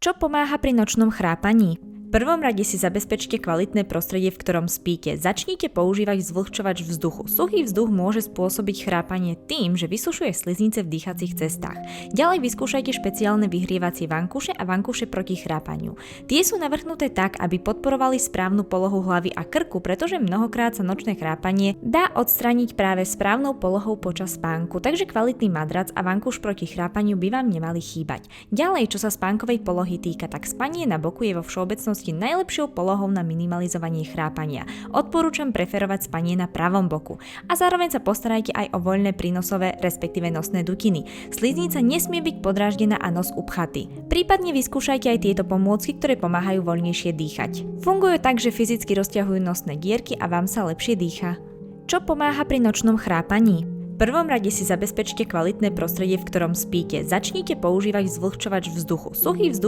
Čo pomáha pri nočnom chrápaní? V prvom rade si zabezpečte kvalitné prostredie, v ktorom spíte. Začnite používať zvlhčovač vzduchu. Suchý vzduch môže spôsobiť chrápanie tým, že vysušuje sliznice v dýchacích cestách. Ďalej vyskúšajte špeciálne vyhrievacie vankúše a vankúše proti chrápaniu. Tie sú navrchnuté tak, aby podporovali správnu polohu hlavy a krku, pretože mnohokrát sa nočné chrápanie dá odstrániť práve správnou polohou počas spánku, takže kvalitný madrac a vankúš proti chrápaniu by vám nemali chýbať. Ďalej, čo sa spánkovej polohy týka, tak spanie na boku je vo všeobecnosti najlepšou polohou na minimalizovanie chrápania. Odporúčam preferovať spanie na pravom boku. A zároveň sa postarajte aj o voľné prínosové, respektíve nosné dutiny. Sliznica nesmie byť podráždená a nos upchatý. Prípadne vyskúšajte aj tieto pomôcky, ktoré pomáhajú voľnejšie dýchať. Fungujú tak, že fyzicky rozťahujú nosné dierky a vám sa lepšie dýcha. Čo pomáha pri nočnom chrápaní? V prvom rade si zabezpečte kvalitné prostredie, v ktorom spíte. Začnite používať zvlhčovač vzduchu. Suchý vzduch